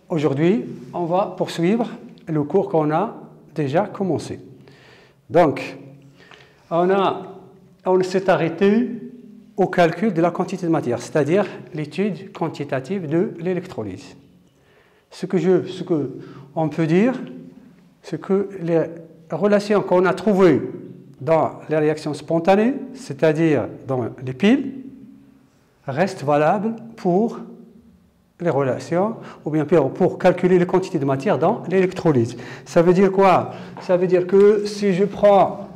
aujourd'hui, on va poursuivre le cours qu'on a déjà commencé. Donc, on s'est arrêté au calcul de la quantité de matière, c'est-à-dire l'étude quantitative de l'électrolyse. Ce qu'on peut dire, c'est que les relations qu'on a trouvées dans les réactions spontanées, c'est-à-dire dans les piles, restent valables pour les relations, ou bien pour calculer les quantités de matière dans l'électrolyse. Ça veut dire quoi? Ça veut dire que si je prends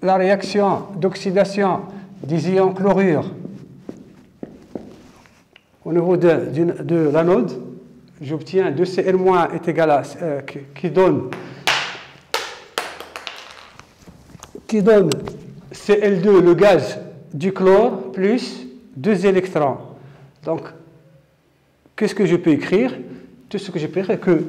la réaction d'oxydation des ions chlorure au niveau de l'anode, j'obtiens 2Cl- est égal à qui donne Cl2, le gaz du chlore, plus 2 électrons. Donc, qu'est-ce que je peux écrire? Tout ce que je peux écrire est que,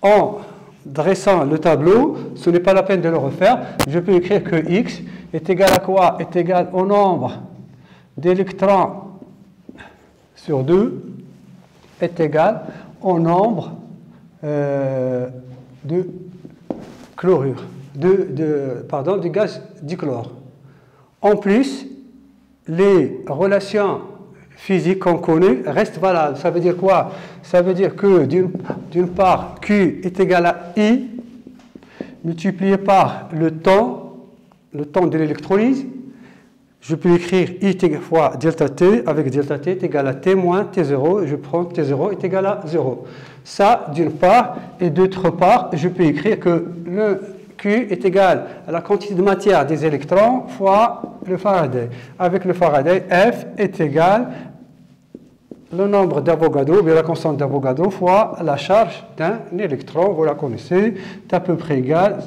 en dressant le tableau, ce n'est pas la peine de le refaire, je peux écrire que X est égal à quoi? Est égal au nombre d'électrons sur 2 est égal au nombre de chlorure, du gaz dichlore. En plus, les relations physiques qu'on connaît restent valables. Ça veut dire quoi? Ça veut dire que d'une part, Q est égal à I multiplié par le temps de l'électrolyse. Je peux écrire I fois delta T, avec delta T est égal à T moins T0, je prends T0 est égal à 0. Ça, d'une part, et d'autre part, je peux écrire que le Q est égal à la quantité de matière des électrons fois le Faraday. Avec le Faraday, F est égal le nombre d'Avogadro, ou bien la constante d'Avogadro, fois la charge d'un électron, vous la connaissez, c'est à peu près égal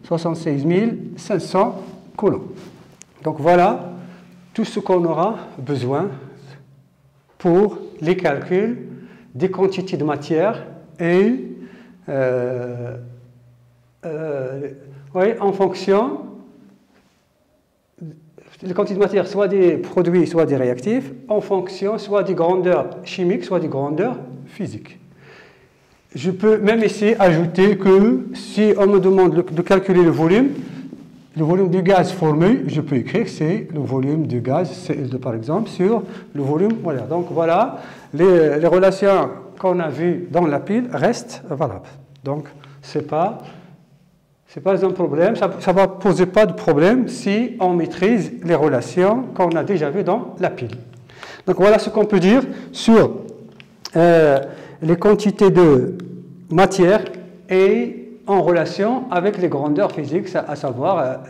76 500 coulombs. Donc voilà tout ce qu'on aura besoin pour les calculs des quantités de matière et en fonction des quantités de matière, soit des produits, soit des réactifs, en fonction soit des grandeurs chimiques, soit des grandeurs physiques. Je peux même ici ajouter que si on me demande de calculer le volume du gaz formé, je peux écrire que c'est le volume du gaz, CL2 par exemple, sur le volume molaire. Donc voilà, les relations qu'on a vues dans la pile restent valables. Donc c'est pas un problème, ça ne va poser pas de problème si on maîtrise les relations qu'on a déjà vues dans la pile. Donc voilà ce qu'on peut dire sur les quantités de matière et en relation avec les grandeurs physiques, à savoir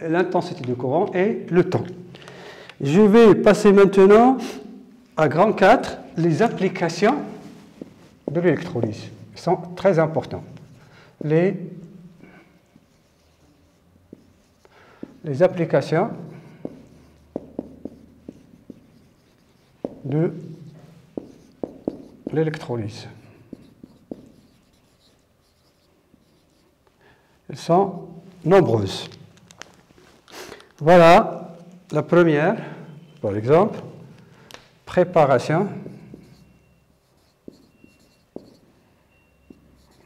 l'intensité du courant et le temps. Je vais passer maintenant à grand 4, les applications de l'électrolyse. Elles sont très importantes. Les applications de l'électrolyse. Elles sont nombreuses. Voilà la première, par exemple, préparation.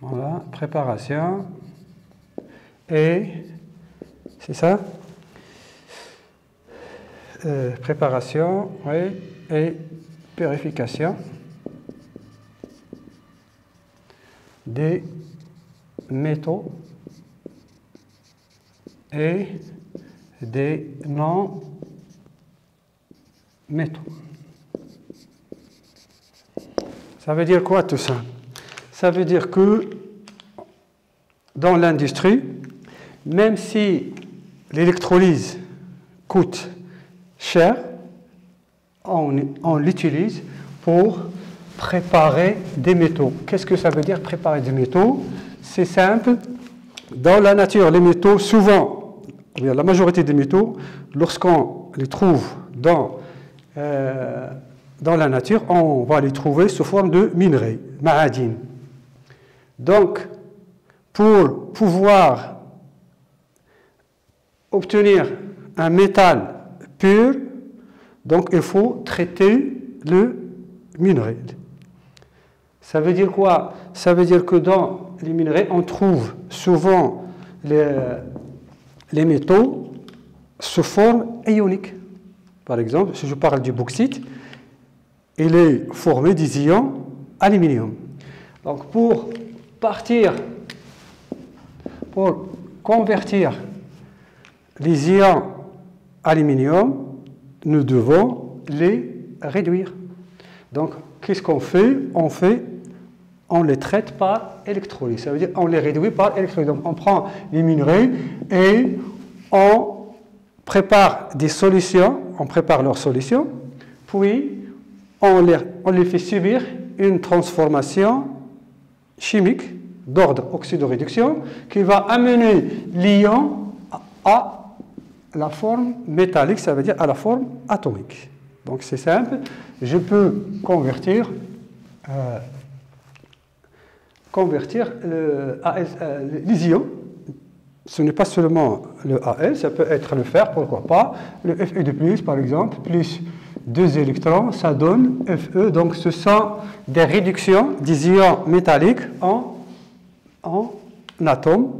Voilà, préparation. Et, c'est ça? Préparation, oui, et purification des métaux et des non-métaux. Ça veut dire quoi tout ça? Ça veut dire que dans l'industrie, même si l'électrolyse coûte cher, on l'utilise pour préparer des métaux. Qu'est-ce que ça veut dire préparer des métaux? C'est simple. Dans la nature, les métaux, souvent, la majorité des métaux, lorsqu'on les trouve dans la nature, on va les trouver sous forme de minerais, ma'adin. Donc, pour pouvoir obtenir un métal pur, donc il faut traiter le minerai. Ça veut dire quoi? Ça veut dire que dans les minerais, on trouve souvent les métaux sous forme ionique. Par exemple, si je parle du bauxite, il est formé des ions aluminium. Donc pour convertir les ions aluminium, nous devons les réduire. Donc qu'est-ce qu'on fait? On les traite par électrolyse. Ça veut dire on les réduit par électrolyse. Donc on prend les minerais et on prépare des solutions, on prépare leurs solutions, puis on les fait subir une transformation chimique d'ordre oxydoréduction qui va amener l'ion à la forme métallique, ça veut dire à la forme atomique. Donc c'est simple, je peux convertir les ions. Ce n'est pas seulement le Al, ça peut être le fer, pourquoi pas, le Fe2+, par exemple, plus 2 électrons, ça donne Fe. Donc ce sont des réductions des ions métalliques en atomes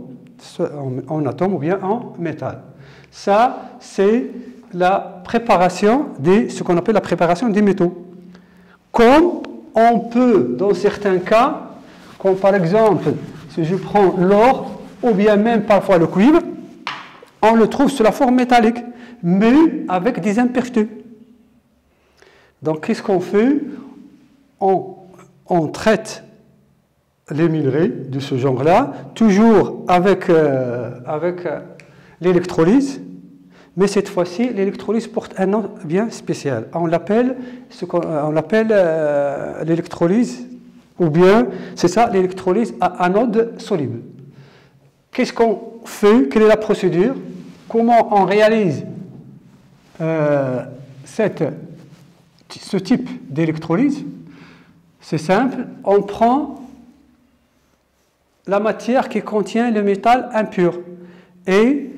ou bien en métal. Ça, c'est la préparation ce qu'on appelle la préparation des métaux. Comme on peut, dans certains cas, comme par exemple, si je prends l'or, ou bien même parfois le cuivre, on le trouve sous la forme métallique, mais avec des impuretés. Donc, qu'est-ce qu'on fait? On traite les minerais de ce genre-là, toujours avec l'électrolyse, mais cette fois-ci, l'électrolyse porte un nom bien spécial. On l'appelle l'électrolyse, ou bien, c'est ça, l'électrolyse à anode soluble. Qu'est-ce qu'on fait? Quelle est la procédure? Comment on réalise ce type d'électrolyse? C'est simple, on prend la matière qui contient le métal impur et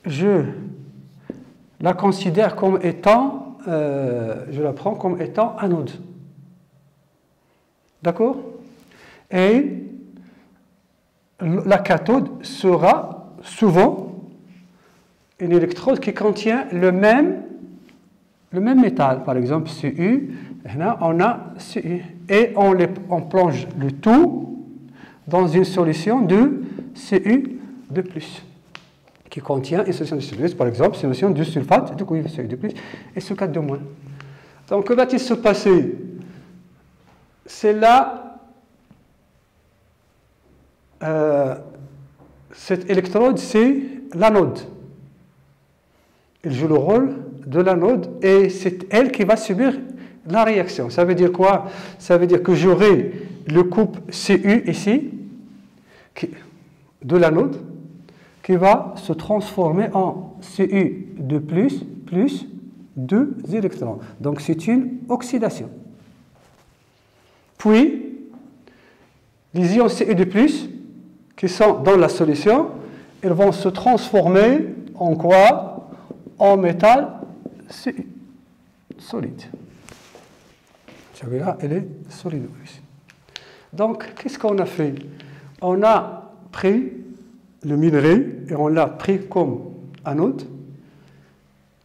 je la considère comme étant, je la prends comme étant anode. D'accord? Et la cathode sera souvent une électrode qui contient le même métal. Par exemple, Cu, là on a Cu. Et on plonge le tout dans une solution de Cu de plus, qui contient une solution de Cu de plus, par exemple, solution de sulfate de cuivre, Cu de plus, et Cu4 de moins. Donc, que va-t-il se passer? C'est là, cette électrode, c'est l'anode. Elle joue le rôle de l'anode et c'est elle qui va subir la réaction. Ça veut dire quoi? Ça veut dire que j'aurai le couple Cu ici, de l'anode, qui va se transformer en Cu de plus 2 électrons. Donc c'est une oxydation. Puis, les ions Cu de plus, qui sont dans la solution, ils vont se transformer en quoi? En métal Cu, solide. Celui-là, elle est solide aussi. Donc, qu'est-ce qu'on a fait? On a pris le minerai et on l'a pris comme anode.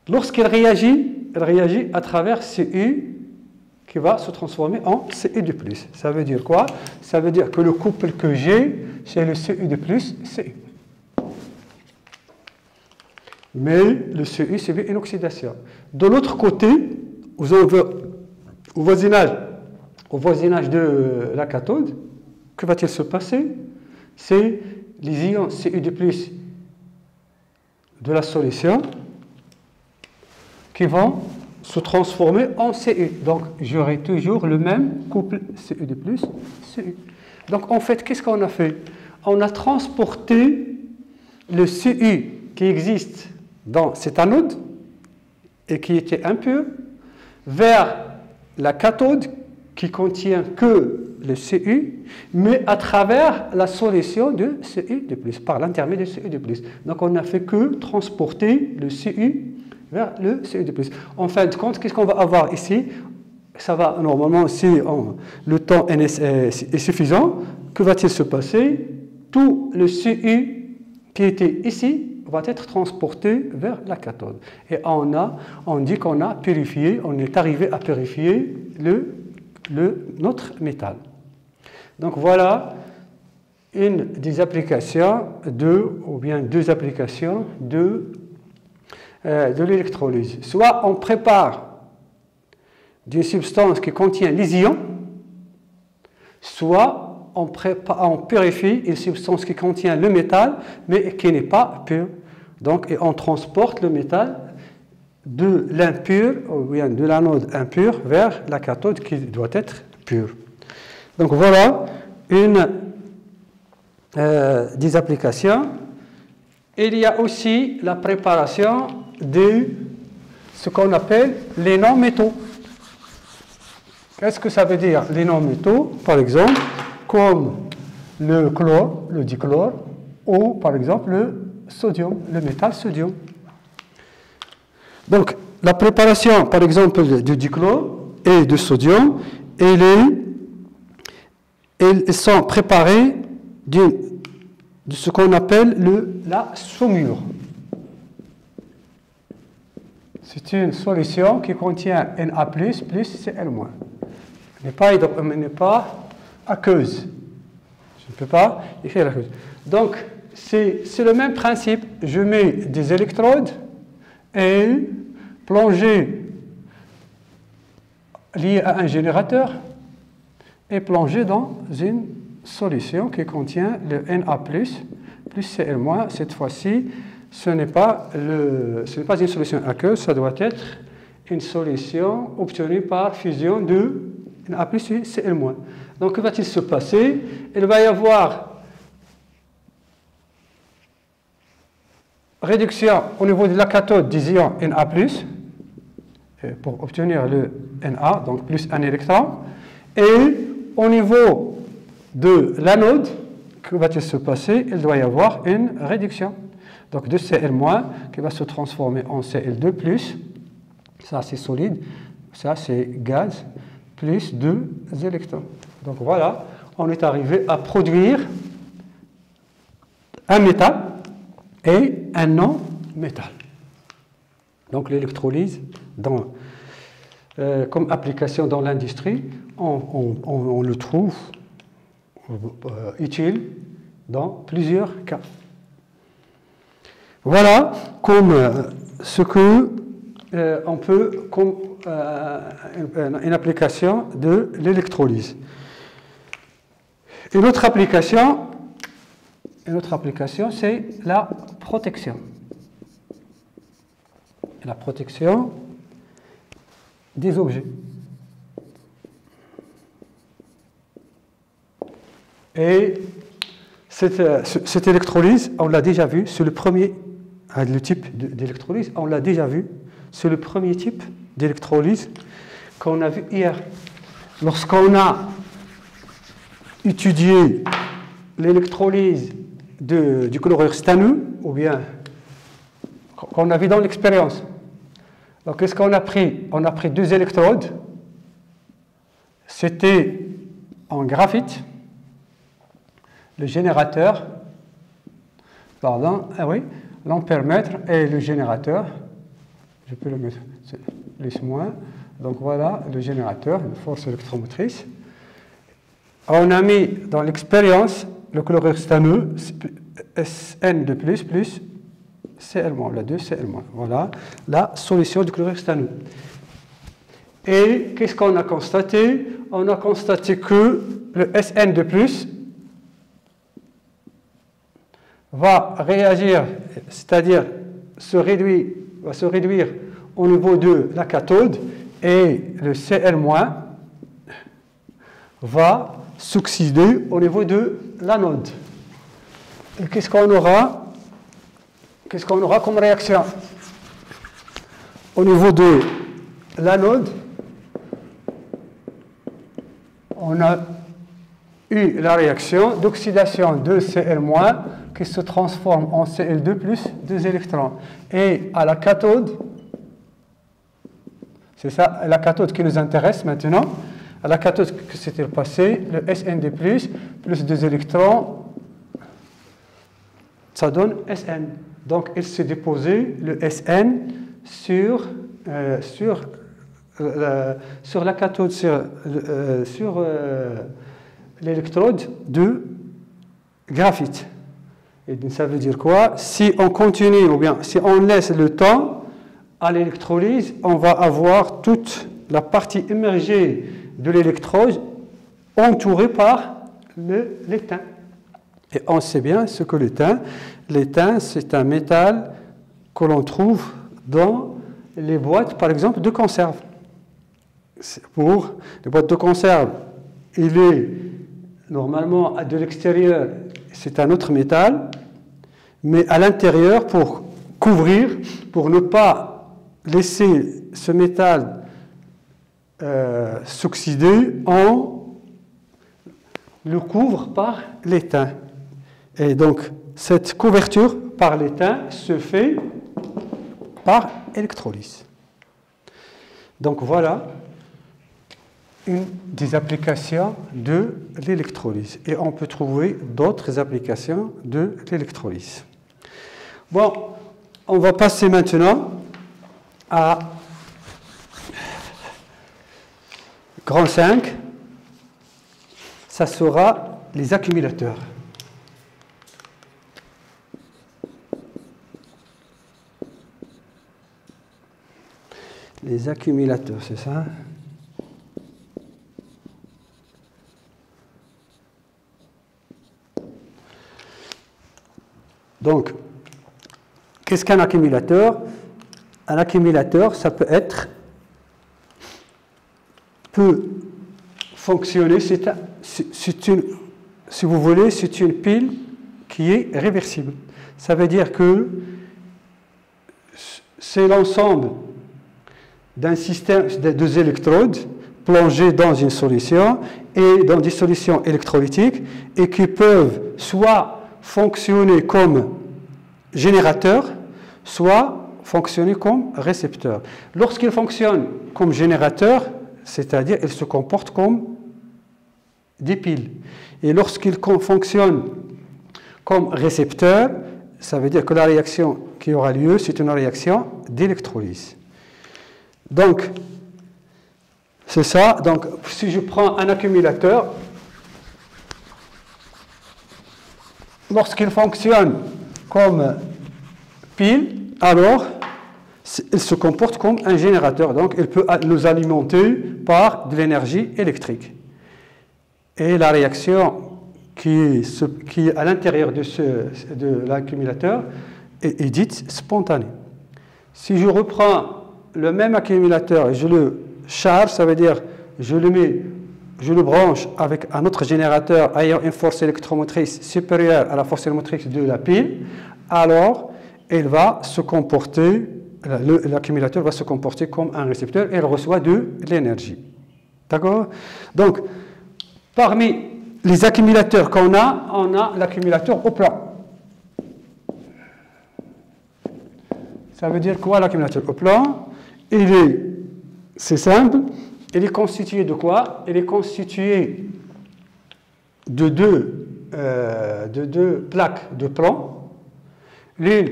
Lorsqu'il réagit, elle réagit à travers Cu qui va se transformer en Cu de plus. Ça veut dire quoi? Ça veut dire que le couple que j'ai, c'est le Cu de plus Cu. Mais le Cu subit une oxydation. De l'autre côté, au voisinage de la cathode, que va-t-il se passer? C'est les ions Cu de plus de la solution qui vont se transformer en Cu. Donc, j'aurai toujours le même couple Cu de plus, Cu. Donc, en fait, qu'est-ce qu'on a fait? On a transporté le Cu qui existe dans cette anode et qui était impur vers la cathode qui contient que le Cu, mais à travers la solution de Cu de plus, par l'intermédiaire de Cu de plus. Donc, on n'a fait que transporter le Cu vers le Cu de plus. En fin de compte, qu'est-ce qu'on va avoir ici? ça va normalement, si le temps est suffisant, que va-t-il se passer? Tout le Cu qui était ici va être transporté vers la cathode. Et on dit qu'on a purifié, on est arrivé à purifier notre métal. Donc voilà une des applications ou bien deux applications de l'électrolyse. Soit on prépare d'une substance qui contient les ions, soit on purifie une substance qui contient le métal, mais qui n'est pas pur. Donc, et on transporte le métal de l'impur, ou bien de l'anode impure, vers la cathode qui doit être pure. Donc voilà une des applications. Il y a aussi la préparation de ce qu'on appelle les non-métaux. Qu'est-ce que ça veut dire, les non-métaux? Par exemple, comme le chlore, le dichlore, ou par exemple le sodium, le métal sodium. Donc, la préparation, par exemple, du dichlore et du sodium, elles sont préparées de ce qu'on appelle la saumure. C'est une solution qui contient Na+, plus Cl-. N'est pas aqueuse. Je ne peux pas écrire aqueuse. Donc, c'est le même principe. Je mets des électrodes et plongées liées à un générateur et plongées dans une solution qui contient le Na+, plus Cl-. Cette fois-ci, ce n'est pas une solution aqueuse, ça doit être une solution obtenue par fusion de Na plus Cl-. Donc, que va-t-il se passer? Il va y avoir réduction au niveau de la cathode des ions Na+, pour obtenir le Na, donc plus un électron. Et au niveau de l'anode, que va-t-il se passer? Il doit y avoir une réduction. Donc de Cl- qui va se transformer en Cl2+, ça c'est solide, ça c'est gaz, plus 2 électrons. Donc voilà, on est arrivé à produire un métal et un non-métal. Donc l'électrolyse, comme application dans l'industrie, on le trouve utile dans plusieurs cas. Voilà comme ce que on peut comme une application de l'électrolyse. Une autre application, c'est la protection. La protection des objets. Et cette électrolyse, on l'a déjà vu, c'est le premier type d'électrolyse, on l'a déjà vu, c'est le premier type d'électrolyse qu'on a vu hier. Lorsqu'on a étudié l'électrolyse du chlorure stanneux, ou bien qu'on a vu dans l'expérience. Donc, qu'est-ce qu'on a pris? On a pris 2 électrodes. C'était en graphite. Le générateur, l'ampèremètre et le générateur. Je peux le mettre plus moins. Donc voilà le générateur, une force électromotrice. On a mis dans l'expérience le chlorure stanneux, Sn de plus Cl-, la 2 Cl-. Voilà la solution du chlorure stanneux. Et qu'est-ce qu'on a constaté? On a constaté que le Sn de plus va réagir, c'est-à-dire va se réduire au niveau de la cathode, et le Cl- va s'oxyder au niveau de l'anode. Et qu'est-ce qu'on aura comme réaction? Au niveau de l'anode, on a eu la réaction d'oxydation de Cl- qui se transforme en Cl2 plus 2 électrons. Et à la cathode, C'est ça, la cathode qui nous intéresse maintenant. À la cathode que s'était passé, le SND+, plus 2 électrons, ça donne SN. Donc, il s'est déposé le SN sur la cathode, sur l'électrode de graphite. Et ça veut dire quoi? Si on continue, ou bien si on laisse le temps à l'électrolyse, on va avoir toute la partie émergée de l'électrode entourée par l'étain. Et on sait bien ce que l'étain. L'étain, c'est un métal que l'on trouve dans les boîtes, par exemple, de conserve. Pour les boîtes de conserve, il est normalement de l'extérieur, c'est un autre métal, mais à l'intérieur, pour couvrir, pour ne pas laisser ce métal s'oxyder, on le couvre par l'étain. Et donc, cette couverture par l'étain se fait par électrolyse. Donc voilà une des applications de l'électrolyse. Et on peut trouver d'autres applications de l'électrolyse. Bon, on va passer maintenant à grand 5. Ça sera les accumulateurs. Les accumulateurs, c'est ça? Donc, qu'est-ce qu'un accumulateur? Un accumulateur, ça peut fonctionner, si vous voulez, c'est une pile qui est réversible. Ça veut dire que c'est l'ensemble d'un système de 2 électrodes plongés dans une solution et dans des solutions électrolytiques et qui peuvent soit fonctionner comme générateur, soit fonctionner comme récepteur. Lorsqu'ils fonctionnent comme générateur, c'est-à-dire ils se comportent comme des piles. Et lorsqu'ils fonctionnent comme récepteur, ça veut dire que la réaction qui aura lieu, c'est une réaction d'électrolyse. Donc, c'est ça. Donc, si je prends un accumulateur, lorsqu'il fonctionne comme pile, alors il se comporte comme un générateur. Donc, il peut nous alimenter par de l'énergie électrique. Et la réaction qui est à l'intérieur de l'accumulateur est dite spontanée. Si je reprends le même accumulateur et je le charge, ça veut dire je le branche avec un autre générateur ayant une force électromotrice supérieure à la force électromotrice de la pile, alors il va se comporter, l'accumulateur va se comporter comme un récepteur et il reçoit de l'énergie. D'accord? Donc, parmi les accumulateurs qu'on a, on a l'accumulateur au plan. Ça veut dire quoi l'accumulateur au plan? C'est simple, il est constitué de quoi? Il est constitué de deux plaques de plomb. L'une,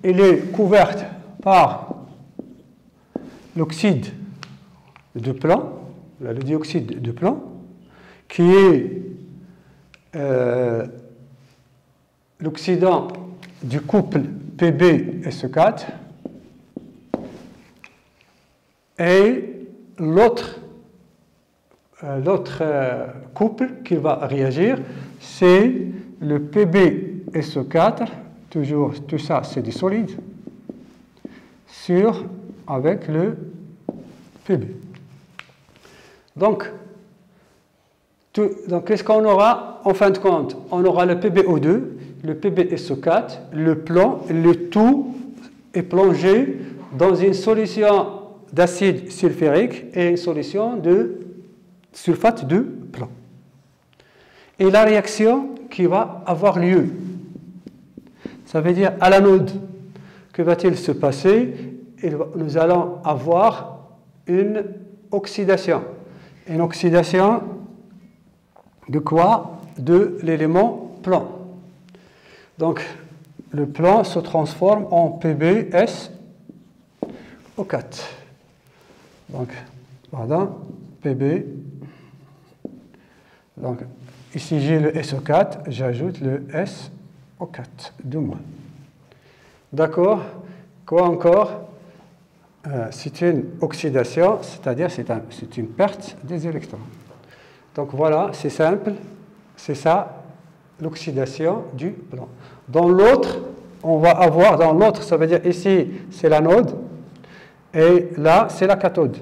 elle est couverte par l'oxyde de plomb, le dioxyde de plomb, qui est l'oxydant du couple Pb-SO4, et l'autre couple qui va réagir, c'est le Pb-SO4, toujours tout ça c'est du solide, avec le Pb. Donc qu'est-ce qu'on aura en fin de compte? On aura le PbO2, le Pb-SO4, le plomb, le tout est plongé dans une solution d'acide sulfurique et une solution de sulfate de plomb. Et la réaction qui va avoir lieu, ça veut dire à l'anode, que va-t-il se passer? Nous allons avoir une oxydation. Une oxydation de quoi? De l'élément plomb. Donc, le plomb se transforme en PbSO4. Donc, pardon, Pb. Donc, ici j'ai le SO4, j'ajoute le SO4 de moins. D'accord? Quoi encore? C'est une oxydation, c'est-à-dire c'est une perte des électrons. Donc voilà, c'est simple, c'est ça l'oxydation du plomb. Dans l'autre, on va avoir, dans l'autre, ça veut dire ici c'est l'anode et là c'est la cathode.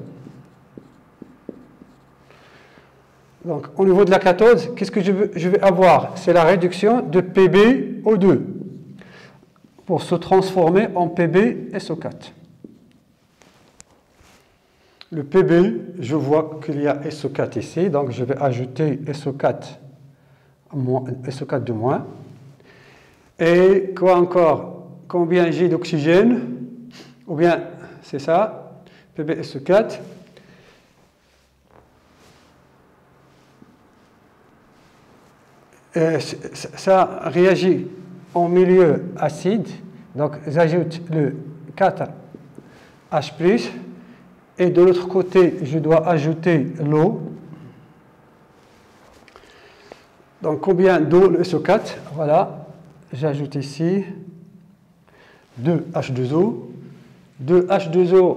Donc au niveau de la cathode, qu'est-ce que je vais avoir? C'est la réduction de PbO2 pour se transformer en PbSO4. Le Pb, je vois qu'il y a SO4 ici, donc je vais ajouter SO4 de moins. Et quoi encore? Combien j'ai d'oxygène? Ou bien, c'est ça, PbSO4. Ça réagit en milieu acide, donc j'ajoute le 4H+, et de l'autre côté, je dois ajouter l'eau. Donc combien d'eau? Le SO4, voilà, j'ajoute ici 2H2O. 2H2O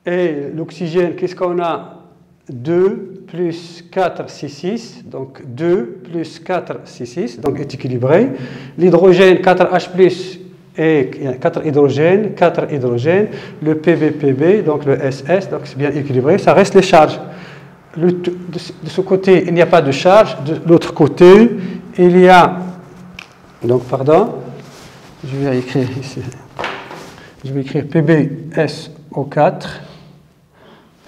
et l'oxygène, qu'est-ce qu'on a? 2 plus 4, c'est 6. Donc 2 plus 4, c'est 6. Donc est équilibré. L'hydrogène, 4H+, et 4 hydrogènes, le PB, donc le SS, donc c'est bien équilibré. Ça reste les charges. De ce côté, il n'y a pas de charge. De l'autre côté, il y a... Donc, pardon, je vais écrire ici. Je vais écrire PbSO4.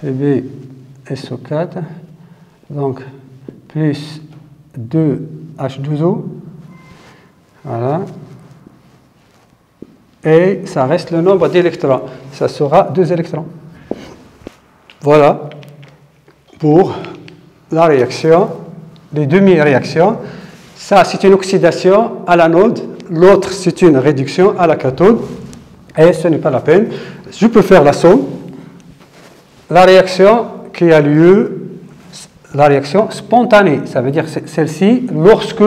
PbSO4. Donc, plus 2H2O. Voilà. Et ça reste le nombre d'électrons. Ça sera 2 électrons. Voilà pour la réaction, les demi-réactions. Ça, c'est une oxydation à l'anode. L'autre, c'est une réduction à la cathode. Et ce n'est pas la peine. Je peux faire la somme. La réaction qui a lieu, la réaction spontanée. Ça veut dire celle-ci, lorsque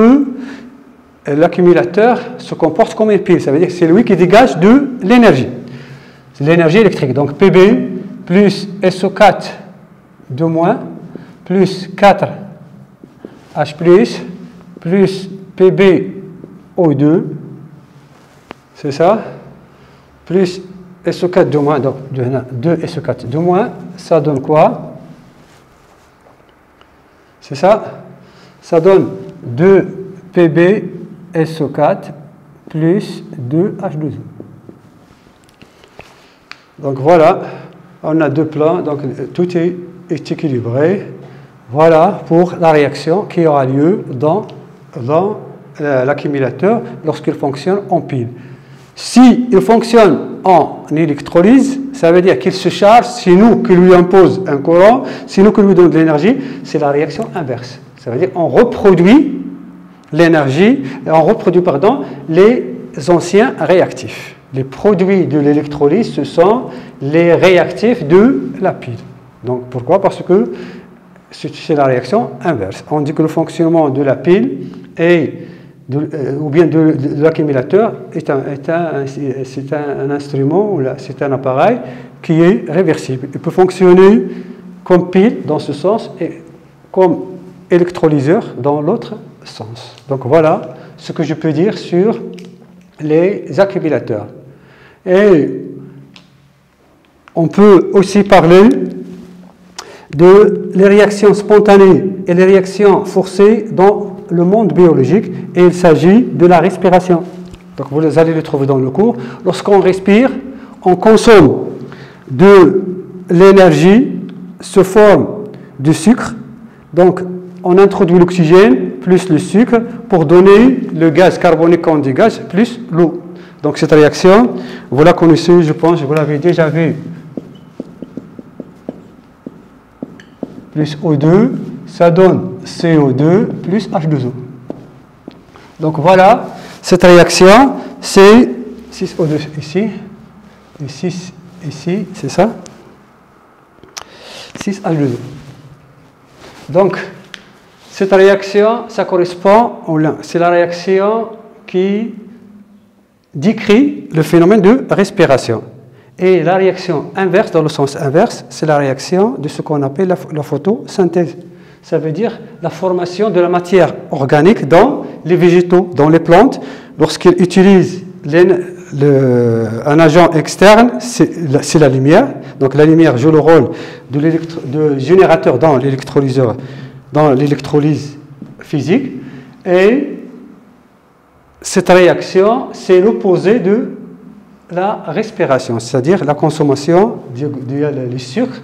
l'accumulateur se comporte comme une pile. Ça veut dire que c'est lui qui dégage de l'énergie. C'est l'énergie électrique. Donc Pb plus SO4 de moins plus 4H plus PbO2, c'est ça, plus SO4 de moins, donc 2 SO4 de moins, ça donne quoi? C'est ça? Ça donne 2 PbSO4 plus 2H2O. Donc voilà, on a deux plans, donc tout est équilibré. Voilà pour la réaction qui aura lieu dans l'accumulateur lorsqu'il fonctionne en pile. S'il fonctionne en électrolyse, ça veut dire qu'il se charge, c'est nous qui lui impose un courant, c'est nous qui lui donne de l'énergie, c'est la réaction inverse. Ça veut dire qu'on reproduit l'énergie, on reproduit, pardon, les anciens réactifs. Les produits de l'électrolyse, ce sont les réactifs de la pile. Donc pourquoi? Parce que c'est la réaction inverse. On dit que le fonctionnement de la pile ou bien de l'accumulateur c'est un instrument, c'est un appareil qui est réversible. Il peut fonctionner comme pile dans ce sens et comme électrolyseur dans l'autre sens. Donc voilà ce que je peux dire sur les accumulateurs. Et on peut aussi parler de les réactions spontanées et les réactions forcées dans le monde biologique, et il s'agit de la respiration. Donc vous allez le trouver dans le cours. Lorsqu'on respire, on consomme de l'énergie sous forme de sucre. Donc on introduit l'oxygène plus le sucre pour donner le gaz carbonique qu'on dégage plus l'eau. Donc cette réaction, vous la connaissez, je pense, vous l'avez déjà vue plus O2, ça donne CO2 plus H2O. Donc voilà, cette réaction, c'est 6O2 ici, et 6 ici, c'est ça, 6H2O. Donc, cette réaction, ça correspond c'est la réaction qui décrit le phénomène de respiration. Et la réaction inverse, dans le sens inverse, c'est la réaction de ce qu'on appelle la photosynthèse. Ça veut dire la formation de la matière organique dans les végétaux, dans les plantes. Lorsqu'ils utilisent un agent externe, c'est la lumière. Donc la lumière joue le rôle de générateur dans l'électrolyseur, dans l'électrolyse physique. Et cette réaction, c'est l'opposé de la respiration, c'est-à-dire la consommation du sucre,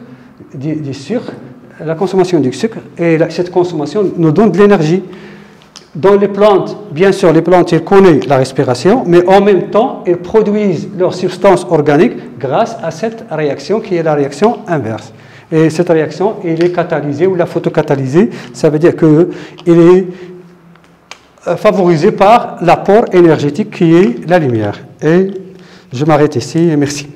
la consommation du sucre, et cette consommation nous donne de l'énergie. Dans les plantes, bien sûr, les plantes, elles connaissent la respiration, mais en même temps, elles produisent leurs substances organiques grâce à cette réaction qui est la réaction inverse. Et cette réaction, elle est catalysée ou la photocatalysée, ça veut dire qu'elle est favorisée par l'apport énergétique qui est la lumière. Et je m'arrête ici et merci.